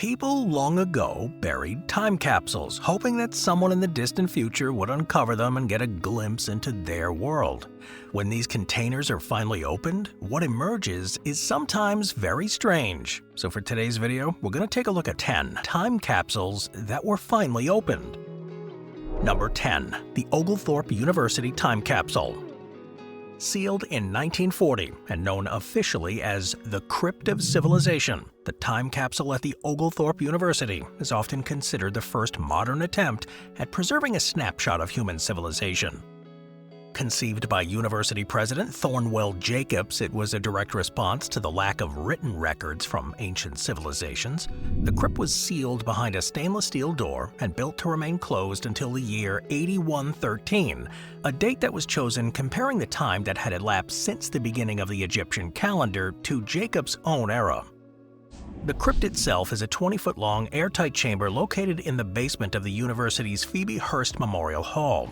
People long ago buried time capsules, hoping that someone in the distant future would uncover them and get a glimpse into their world. When these containers are finally opened, what emerges is sometimes very strange. So for today's video, we're going to take a look at 10 time capsules that were finally opened. Number 10. The Oglethorpe University Time Capsule. Sealed in 1940 and known officially as the Crypt of Civilization, the time capsule at the Oglethorpe University is often considered the first modern attempt at preserving a snapshot of human civilization. Conceived by university president Thornwell Jacobs, it was a direct response to the lack of written records from ancient civilizations. The crypt was sealed behind a stainless steel door and built to remain closed until the year 8113, a date that was chosen comparing the time that had elapsed since the beginning of the Egyptian calendar to Jacobs' own era. The crypt itself is a 20-foot-long airtight chamber located in the basement of the university's Phoebe Hearst Memorial Hall.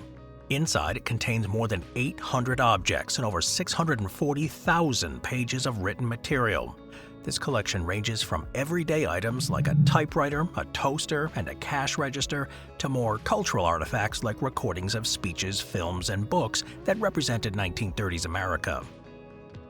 Inside, it contains more than 800 objects and over 640,000 pages of written material. This collection ranges from everyday items like a typewriter, a toaster, and a cash register to more cultural artifacts like recordings of speeches, films, and books that represented 1930s America.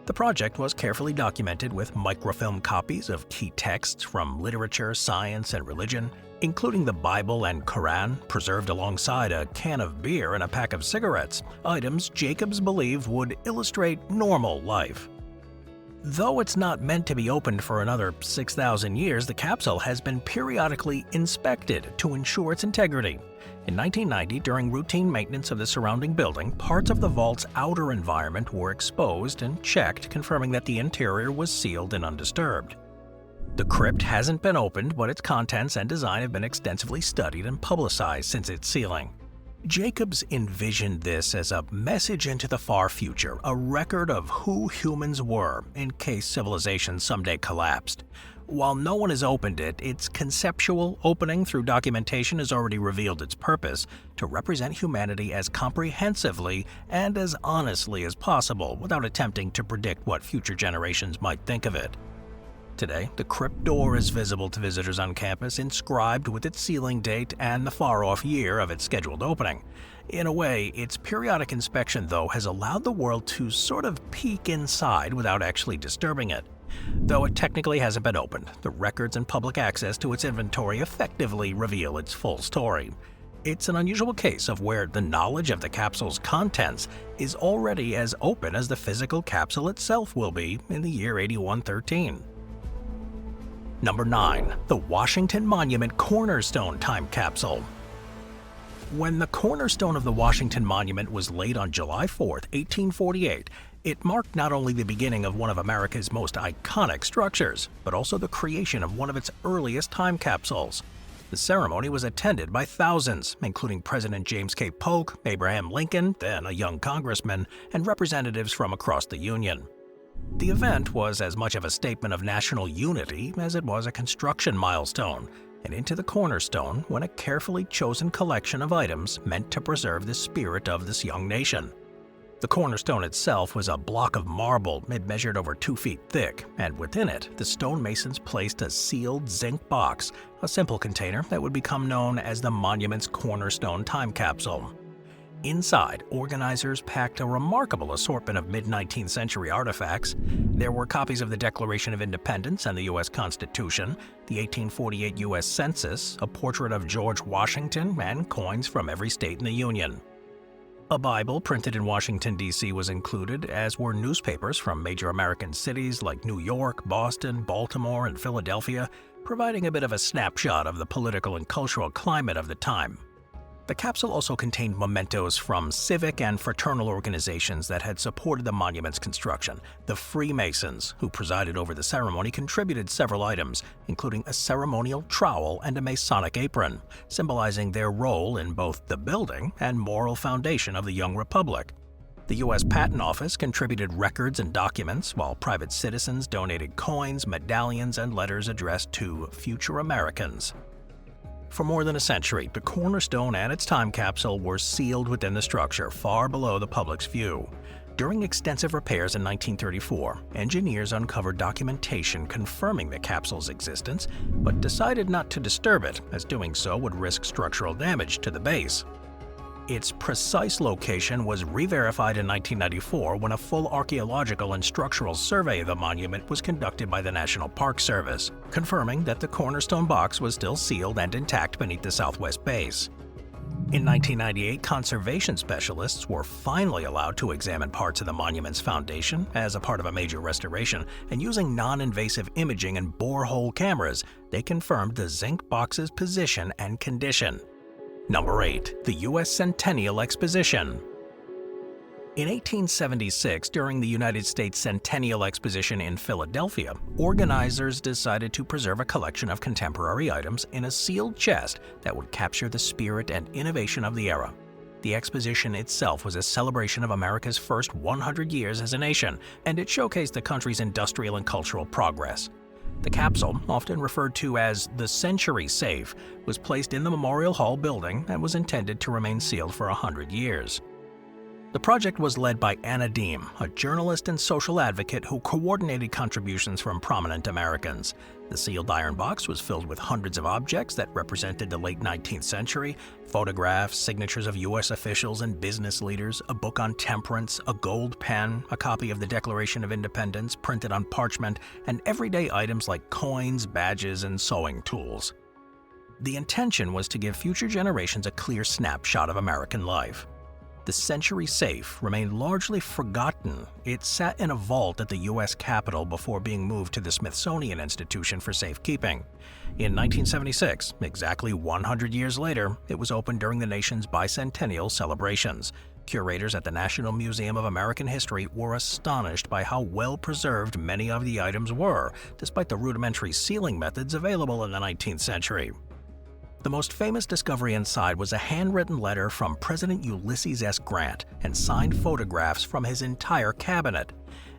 The project was carefully documented with microfilm copies of key texts from literature, science, and religion, including the Bible and Quran, preserved alongside a can of beer and a pack of cigarettes, items Jacobs believed would illustrate normal life. Though it's not meant to be opened for another 6,000 years, the capsule has been periodically inspected to ensure its integrity. In 1990, during routine maintenance of the surrounding building, parts of the vault's outer environment were exposed and checked, confirming that the interior was sealed and undisturbed. The crypt hasn't been opened, but its contents and design have been extensively studied and publicized since its sealing. Jacobs envisioned this as a message into the far future, a record of who humans were in case civilization someday collapsed. While no one has opened it, its conceptual opening through documentation has already revealed its purpose to represent humanity as comprehensively and as honestly as possible without attempting to predict what future generations might think of it. Today, the crypt door is visible to visitors on campus, inscribed with its sealing date and the far-off year of its scheduled opening. In a way, its periodic inspection, though, has allowed the world to sort of peek inside without actually disturbing it. Though it technically hasn't been opened, the records and public access to its inventory effectively reveal its full story. It's an unusual case of where the knowledge of the capsule's contents is already as open as the physical capsule itself will be in the year 8113. Number 9. The Washington Monument Cornerstone Time Capsule. When the cornerstone of the Washington Monument was laid on July 4, 1848, it marked not only the beginning of one of America's most iconic structures, but also the creation of one of its earliest time capsules. The ceremony was attended by thousands, including President James K. Polk, Abraham Lincoln, then a young congressman, and representatives from across the Union. The event was as much of a statement of national unity as it was a construction milestone, and into the cornerstone went a carefully chosen collection of items meant to preserve the spirit of this young nation. The cornerstone itself was a block of marble it measured over 2 feet thick, and within it, the stonemasons placed a sealed zinc box, a simple container that would become known as the monument's cornerstone time capsule. Inside, organizers packed a remarkable assortment of mid-19th century artifacts. There were copies of the Declaration of Independence and the U.S. Constitution, the 1848 U.S. Census, a portrait of George Washington, and coins from every state in the Union. A Bible printed in Washington, D.C. was included, as were newspapers from major American cities like New York, Boston, Baltimore, and Philadelphia, providing a bit of a snapshot of the political and cultural climate of the time. The capsule also contained mementos from civic and fraternal organizations that had supported the monument's construction. The Freemasons, who presided over the ceremony, contributed several items, including a ceremonial trowel and a Masonic apron, symbolizing their role in both the building and moral foundation of the young republic. The U.S. Patent Office contributed records and documents, while private citizens donated coins, medallions, and letters addressed to future Americans. For more than a century, the cornerstone and its time capsule were sealed within the structure, far below the public's view. During extensive repairs in 1934, engineers uncovered documentation confirming the capsule's existence, but decided not to disturb it, as doing so would risk structural damage to the base. Its precise location was re-verified in 1994 when a full archaeological and structural survey of the monument was conducted by the National Park Service, confirming that the cornerstone box was still sealed and intact beneath the southwest base. In 1998, conservation specialists were finally allowed to examine parts of the monument's foundation as a part of a major restoration, and using non-invasive imaging and borehole cameras, they confirmed the zinc box's position and condition. Number 8. The U.S. Centennial Exposition. In 1876, during the United States Centennial Exposition in Philadelphia, organizers decided to preserve a collection of contemporary items in a sealed chest that would capture the spirit and innovation of the era. The exposition itself was a celebration of America's first 100 years as a nation, and it showcased the country's industrial and cultural progress. The capsule, often referred to as the Century Safe, was placed in the Memorial Hall building and was intended to remain sealed for 100 years. The project was led by Anna Deem, a journalist and social advocate who coordinated contributions from prominent Americans. The sealed iron box was filled with hundreds of objects that represented the late 19th century: photographs, signatures of U.S. officials and business leaders, a book on temperance, a gold pen, a copy of the Declaration of Independence printed on parchment, and everyday items like coins, badges, and sewing tools. The intention was to give future generations a clear snapshot of American life. The Century Safe remained largely forgotten. It sat in a vault at the U.S. Capitol before being moved to the Smithsonian Institution for safekeeping. In 1976, exactly 100 years later, it was opened during the nation's bicentennial celebrations. Curators at the National Museum of American History were astonished by how well preserved many of the items were, despite the rudimentary sealing methods available in the 19th century. The most famous discovery inside was a handwritten letter from President Ulysses S. Grant and signed photographs from his entire cabinet.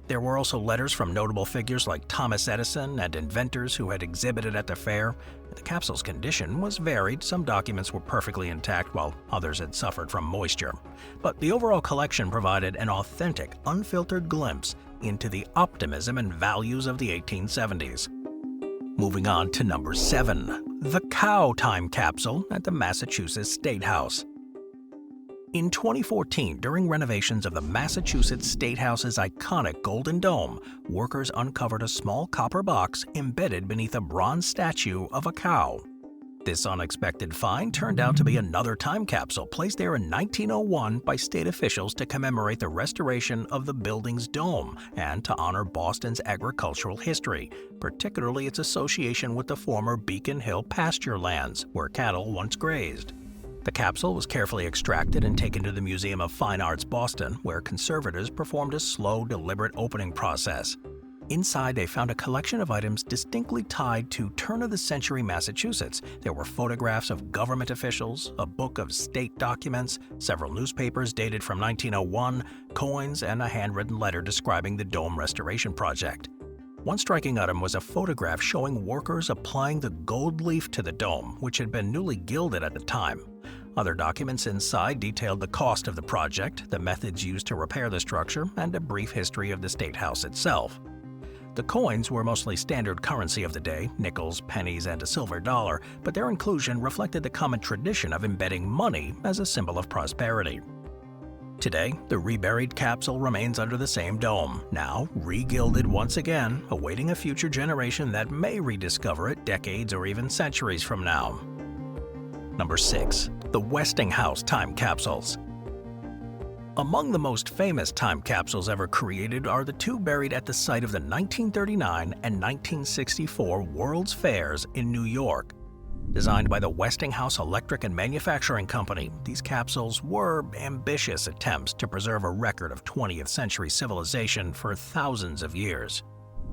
There were also letters from notable figures like Thomas Edison and inventors who had exhibited at the fair. The capsule's condition was varied. Some documents were perfectly intact while others had suffered from moisture. But the overall collection provided an authentic, unfiltered glimpse into the optimism and values of the 1870s. Moving on to number 7. The Cow Time Capsule at the Massachusetts State House. In 2014, during renovations of the Massachusetts State House's iconic Golden Dome, workers uncovered a small copper box embedded beneath a bronze statue of a cow. This unexpected find turned out to be another time capsule placed there in 1901 by state officials to commemorate the restoration of the building's dome and to honor Boston's agricultural history, particularly its association with the former Beacon Hill pasture lands, where cattle once grazed. The capsule was carefully extracted and taken to the Museum of Fine Arts, Boston, where conservators performed a slow, deliberate opening process. Inside, they found a collection of items distinctly tied to turn-of-the-century Massachusetts. There were photographs of government officials, a book of state documents, several newspapers dated from 1901, coins, and a handwritten letter describing the dome restoration project. One striking item was a photograph showing workers applying the gold leaf to the dome, which had been newly gilded at the time. Other documents inside detailed the cost of the project, the methods used to repair the structure, and a brief history of the State House itself. The coins were mostly standard currency of the day, nickels, pennies, and a silver dollar, but their inclusion reflected the common tradition of embedding money as a symbol of prosperity. Today, the reburied capsule remains under the same dome, now re-gilded once again, awaiting a future generation that may rediscover it decades or even centuries from now. Number 6. The Westinghouse Time Capsules. Among the most famous time capsules ever created are the two buried at the site of the 1939 and 1964 World's Fairs in New York. Designed by the Westinghouse Electric and Manufacturing Company, these capsules were ambitious attempts to preserve a record of 20th century civilization for thousands of years.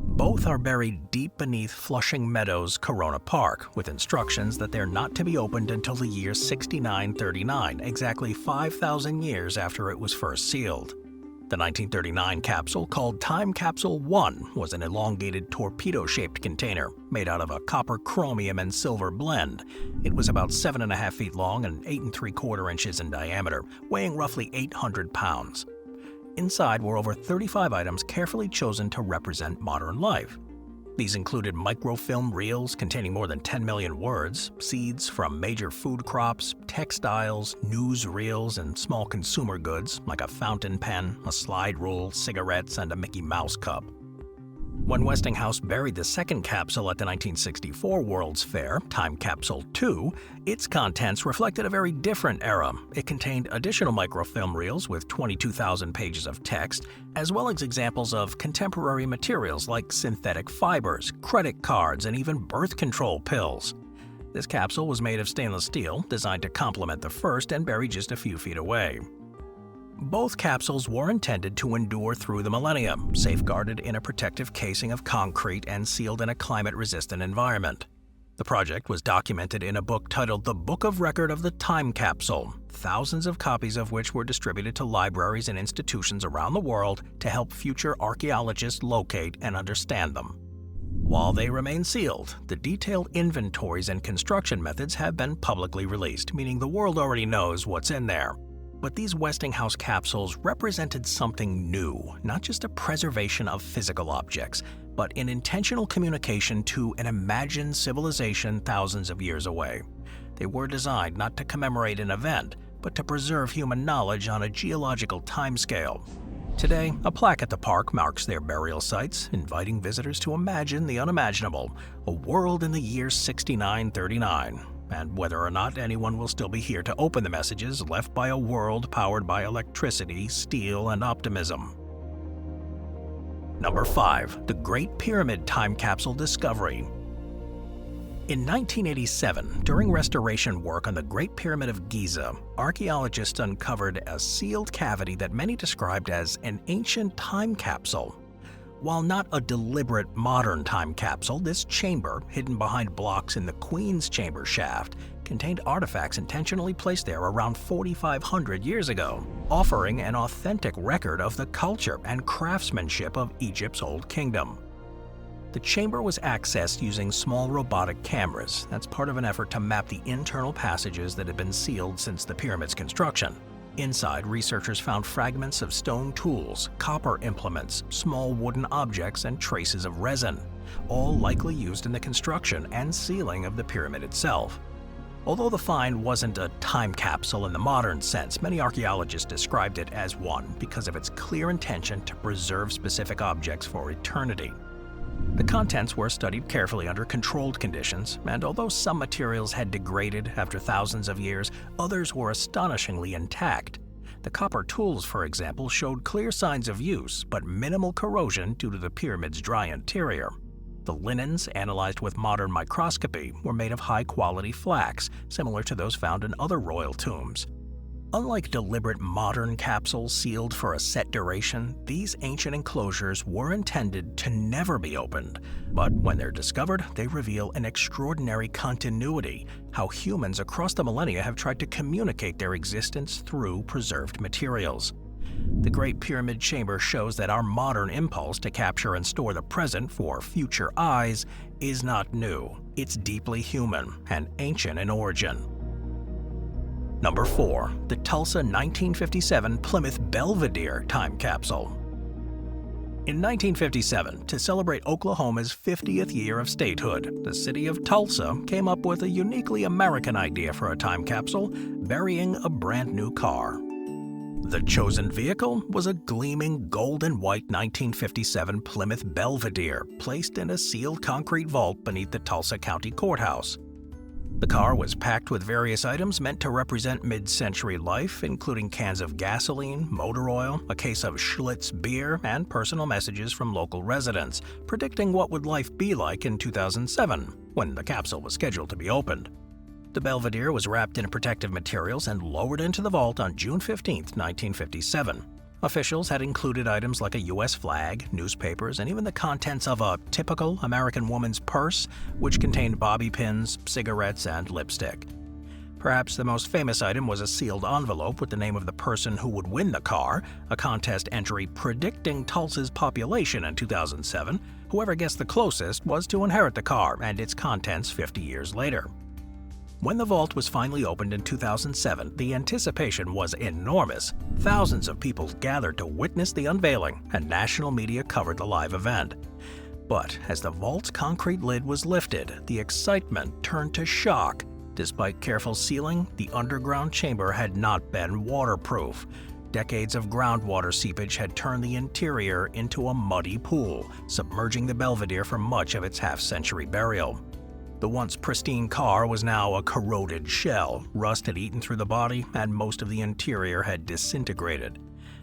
Both are buried deep beneath Flushing Meadows Corona Park, with instructions that they're not to be opened until the year 6939, exactly 5,000 years after it was first sealed. The 1939 capsule, called Time Capsule 1, was an elongated torpedo-shaped container made out of a copper, chromium, and silver blend. It was about 7.5 feet long and 8 3/4 inches in diameter, weighing roughly 800 pounds. Inside were over 35 items carefully chosen to represent modern life. These included microfilm reels containing more than 10 million words, seeds from major food crops, textiles, news reels, and small consumer goods like a fountain pen, a slide rule, cigarettes, and a Mickey Mouse cup. When Westinghouse buried the second capsule at the 1964 World's Fair, Time Capsule 2, its contents reflected a very different era. It contained additional microfilm reels with 22,000 pages of text, as well as examples of contemporary materials like synthetic fibers, credit cards, and even birth control pills. This capsule was made of stainless steel, designed to complement the first and buried just a few feet away. Both capsules were intended to endure through the millennia, safeguarded in a protective casing of concrete and sealed in a climate-resistant environment. The project was documented in a book titled The Book of Record of the Time Capsule, thousands of copies of which were distributed to libraries and institutions around the world to help future archaeologists locate and understand them. While they remain sealed, the detailed inventories and construction methods have been publicly released, meaning the world already knows what's in there. But these Westinghouse capsules represented something new, not just a preservation of physical objects, but an intentional communication to an imagined civilization thousands of years away. They were designed not to commemorate an event, but to preserve human knowledge on a geological timescale. Today, a plaque at the park marks their burial sites, inviting visitors to imagine the unimaginable, a world in the year 6939. And whether or not anyone will still be here to open the messages left by a world powered by electricity, steel, and optimism. Number 5. The Great Pyramid Time Capsule Discovery. In 1987, during restoration work on the Great Pyramid of Giza, archaeologists uncovered a sealed cavity that many described as an ancient time capsule. While not a deliberate modern time capsule, this chamber, hidden behind blocks in the Queen's Chamber shaft, contained artifacts intentionally placed there around 4,500 years ago, offering an authentic record of the culture and craftsmanship of Egypt's Old Kingdom. The chamber was accessed using small robotic cameras. That's part of an effort to map the internal passages that had been sealed since the pyramid's construction. Inside, researchers found fragments of stone tools, copper implements, small wooden objects, and traces of resin, all likely used in the construction and sealing of the pyramid itself. Although the find wasn't a time capsule in the modern sense, many archaeologists described it as one because of its clear intention to preserve specific objects for eternity. The contents were studied carefully under controlled conditions, and although some materials had degraded after thousands of years, others were astonishingly intact. The copper tools, for example, showed clear signs of use, but minimal corrosion due to the pyramid's dry interior. The linens, analyzed with modern microscopy, were made of high-quality flax, similar to those found in other royal tombs. Unlike deliberate modern capsules sealed for a set duration, these ancient enclosures were intended to never be opened. But when they're discovered, they reveal an extraordinary continuity, how humans across the millennia have tried to communicate their existence through preserved materials. The Great Pyramid Chamber shows that our modern impulse to capture and store the present for future eyes is not new. It's deeply human and ancient in origin. Number 4. The Tulsa 1957 Plymouth Belvedere Time Capsule. In 1957, to celebrate Oklahoma's 50th year of statehood, the city of Tulsa came up with a uniquely American idea for a time capsule, burying a brand new car. The chosen vehicle was a gleaming gold and white 1957 Plymouth Belvedere, placed in a sealed concrete vault beneath the Tulsa County Courthouse. The car was packed with various items meant to represent mid-century life, including cans of gasoline, motor oil, a case of Schlitz beer, and personal messages from local residents, predicting what would life be like in 2007, when the capsule was scheduled to be opened. The Belvedere was wrapped in protective materials and lowered into the vault on June 15, 1957. Officials had included items like a U.S. flag, newspapers, and even the contents of a typical American woman's purse, which contained bobby pins, cigarettes, and lipstick. Perhaps the most famous item was a sealed envelope with the name of the person who would win the car, a contest entry predicting Tulsa's population in 2007. Whoever guessed the closest was to inherit the car and its contents 50 years later. When the vault was finally opened in 2007, the anticipation was enormous. Thousands of people gathered to witness the unveiling, and national media covered the live event. But as the vault's concrete lid was lifted, the excitement turned to shock. Despite careful sealing, the underground chamber had not been waterproof. Decades of groundwater seepage had turned the interior into a muddy pool, submerging the Belvedere for much of its half-century burial. The once pristine car was now a corroded shell. Rust had eaten through the body, and most of the interior had disintegrated.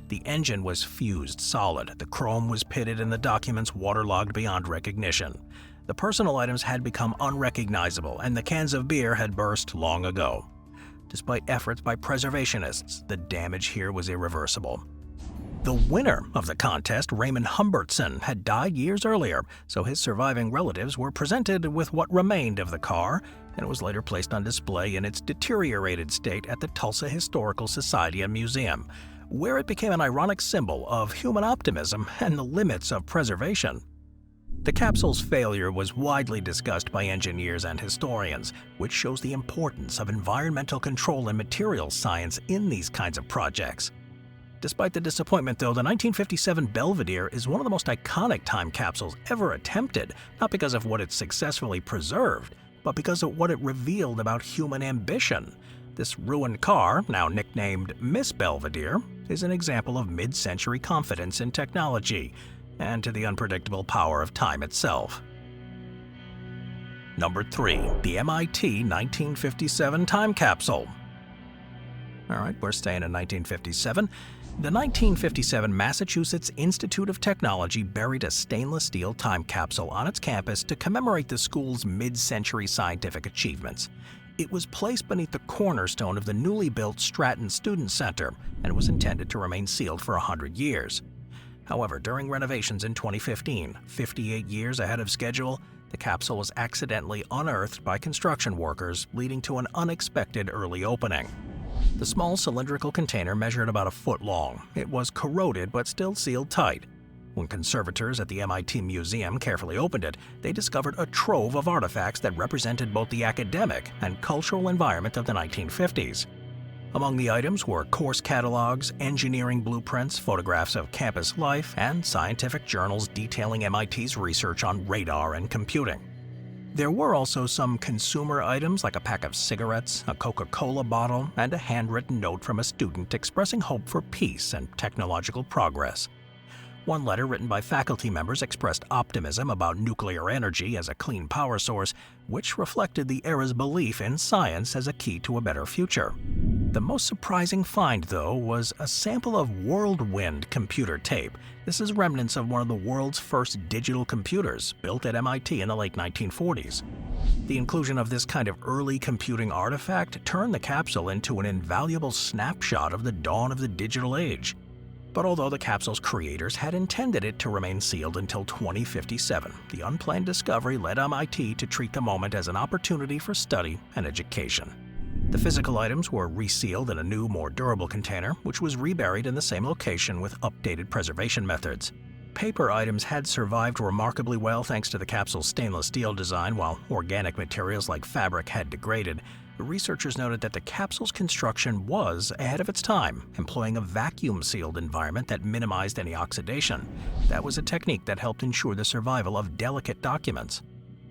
The engine was fused solid, the chrome was pitted, and the documents waterlogged beyond recognition. The personal items had become unrecognizable, and the cans of beer had burst long ago. Despite efforts by preservationists, the damage here was irreversible. The winner of the contest, Raymond Humbertson, had died years earlier, so his surviving relatives were presented with what remained of the car, and it was later placed on display in its deteriorated state at the Tulsa Historical Society and Museum, where it became an ironic symbol of human optimism and the limits of preservation. The capsule's failure was widely discussed by engineers and historians, which shows the importance of environmental control and materials science in these kinds of projects. Despite the disappointment, though, the 1957 Belvedere is one of the most iconic time capsules ever attempted, not because of what it successfully preserved, but because of what it revealed about human ambition. This ruined car, now nicknamed Miss Belvedere, is an example of mid-century confidence in technology and to the unpredictable power of time itself. Number 3. The MIT 1957 Time Capsule. Alright, we're staying in 1957. The 1957 Massachusetts Institute of Technology buried a stainless steel time capsule on its campus to commemorate the school's mid-century scientific achievements. It was placed beneath the cornerstone of the newly built Stratton Student Center, and it was intended to remain sealed for 100 years. However, during renovations in 2015, 58 years ahead of schedule, the capsule was accidentally unearthed by construction workers, leading to an unexpected early opening. The small cylindrical container measured about a foot long. It was corroded but still sealed tight. When conservators at the MIT Museum carefully opened it, they discovered a trove of artifacts that represented both the academic and cultural environment of the 1950s. Among the items were course catalogs, engineering blueprints, photographs of campus life, and scientific journals detailing MIT's research on radar and computing. There were also some consumer items like a pack of cigarettes, a Coca-Cola bottle, and a handwritten note from a student expressing hope for peace and technological progress. One letter written by faculty members expressed optimism about nuclear energy as a clean power source, which reflected the era's belief in science as a key to a better future. The most surprising find, though, was a sample of whirlwind computer tape. This is remnants of one of the world's first digital computers, built at MIT in the late 1940s. The inclusion of this kind of early computing artifact turned the capsule into an invaluable snapshot of the dawn of the digital age. But although the capsule's creators had intended it to remain sealed until 2057, the unplanned discovery led MIT to treat the moment as an opportunity for study and education. The physical items were resealed in a new, more durable container, which was reburied in the same location with updated preservation methods. Paper items had survived remarkably well thanks to the capsule's stainless steel design, while organic materials like fabric had degraded. The researchers noted that the capsule's construction was ahead of its time, employing a vacuum-sealed environment that minimized any oxidation. That was a technique that helped ensure the survival of delicate documents.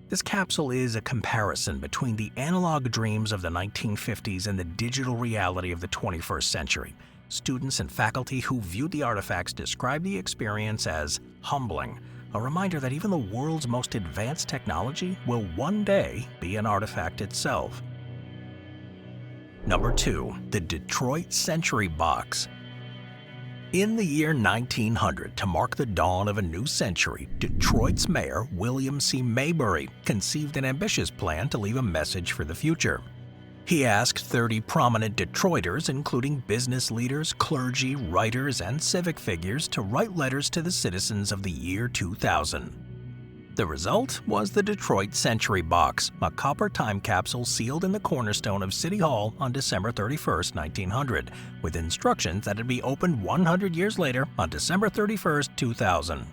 This capsule is a comparison between the analog dreams of the 1950s and the digital reality of the 21st century. Students and faculty who viewed the artifacts described the experience as humbling, a reminder that even the world's most advanced technology will one day be an artifact itself. Number 2. The Detroit Century Box. In the year 1900, to mark the dawn of a new century, Detroit's mayor, William C. Maybury, conceived an ambitious plan to leave a message for the future. He asked 30 prominent Detroiters, including business leaders, clergy, writers, and civic figures, to write letters to the citizens of the year 2000. The result was the Detroit Century Box, a copper time capsule sealed in the cornerstone of City Hall on December 31, 1900, with instructions that it be opened 100 years later on December 31, 2000.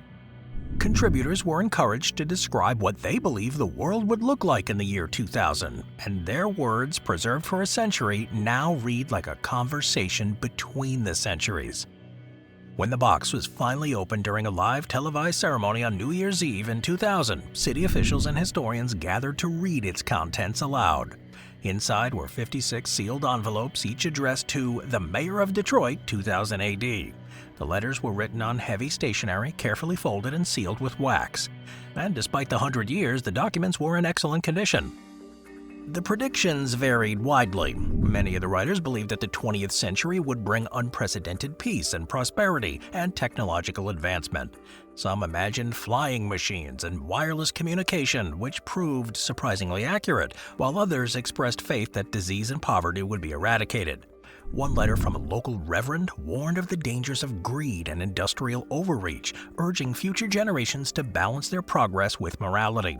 Contributors were encouraged to describe what they believe the world would look like in the year 2000, and their words, preserved for a century, now read like a conversation between the centuries. When the box was finally opened during a live televised ceremony on New Year's Eve in 2000, city officials and historians gathered to read its contents aloud. Inside were 56 sealed envelopes, each addressed to the Mayor of Detroit, 2000 AD. The letters were written on heavy stationery, carefully folded and sealed with wax. And despite the 100 years, the documents were in excellent condition. The predictions varied widely. Many of the writers believed that the 20th century would bring unprecedented peace and prosperity and technological advancement. Some imagined flying machines and wireless communication, which proved surprisingly accurate, while others expressed faith that disease and poverty would be eradicated. One letter from a local reverend warned of the dangers of greed and industrial overreach, urging future generations to balance their progress with morality.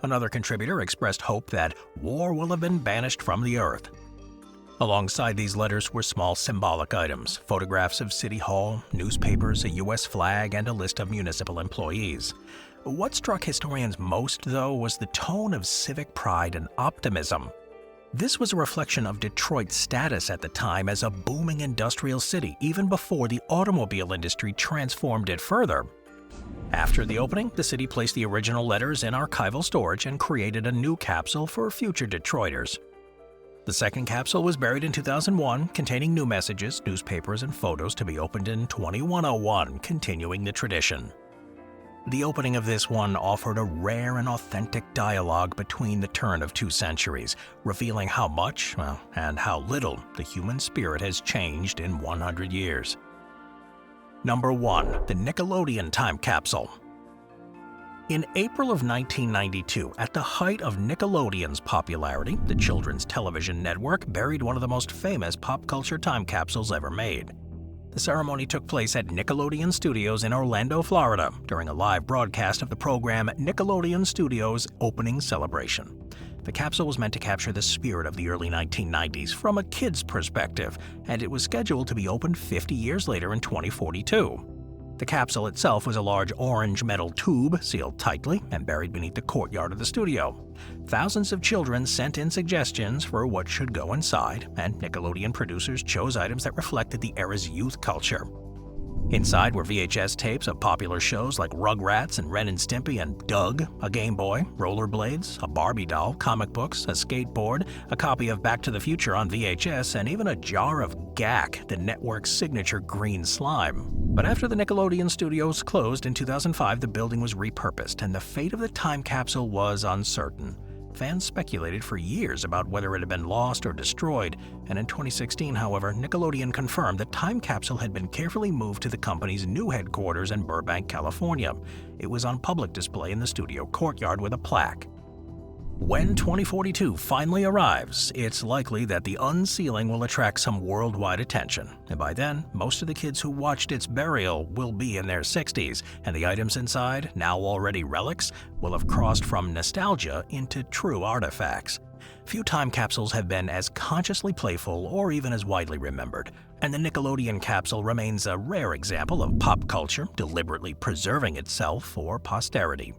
Another contributor expressed hope that war will have been banished from the earth. Alongside these letters were small symbolic items, photographs of City Hall, newspapers, a U.S. flag, and a list of municipal employees. What struck historians most, though, was the tone of civic pride and optimism. This was a reflection of Detroit's status at the time as a booming industrial city, even before the automobile industry transformed it further. After the opening, the city placed the original letters in archival storage and created a new capsule for future Detroiters. The second capsule was buried in 2001, containing new messages, newspapers, and photos to be opened in 2101, continuing the tradition. The opening of this one offered a rare and authentic dialogue between the turn of two centuries, revealing how much, and how little, the human spirit has changed in 100 years. Number 1. The Nickelodeon Time Capsule. In April of 1992, at the height of Nickelodeon's popularity, the children's television network buried one of the most famous pop culture time capsules ever made. The ceremony took place at Nickelodeon Studios in Orlando, Florida, during a live broadcast of the program Nickelodeon Studios' opening celebration. The capsule was meant to capture the spirit of the early 1990s from a kid's perspective, and it was scheduled to be opened 50 years later in 2042. The capsule itself was a large orange metal tube, sealed tightly and buried beneath the courtyard of the studio. Thousands of children sent in suggestions for what should go inside, and Nickelodeon producers chose items that reflected the era's youth culture. Inside were VHS tapes of popular shows like Rugrats and Ren and Stimpy and Doug, a Game Boy, rollerblades, a Barbie doll, comic books, a skateboard, a copy of Back to the Future on VHS, and even a jar of GAC, the network's signature green slime. But after the Nickelodeon studios closed in 2005, the building was repurposed, and the fate of the time capsule was uncertain. Fans speculated for years about whether it had been lost or destroyed, and in 2016, however, Nickelodeon confirmed the time capsule had been carefully moved to the company's new headquarters in Burbank, California. It was on public display in the studio courtyard with a plaque. When 2042 finally arrives, it's likely that the unsealing will attract some worldwide attention, and by then, most of the kids who watched its burial will be in their 60s, and the items inside, now already relics, will have crossed from nostalgia into true artifacts. Few time capsules have been as consciously playful or even as widely remembered, and the Nickelodeon capsule remains a rare example of pop culture deliberately preserving itself for posterity.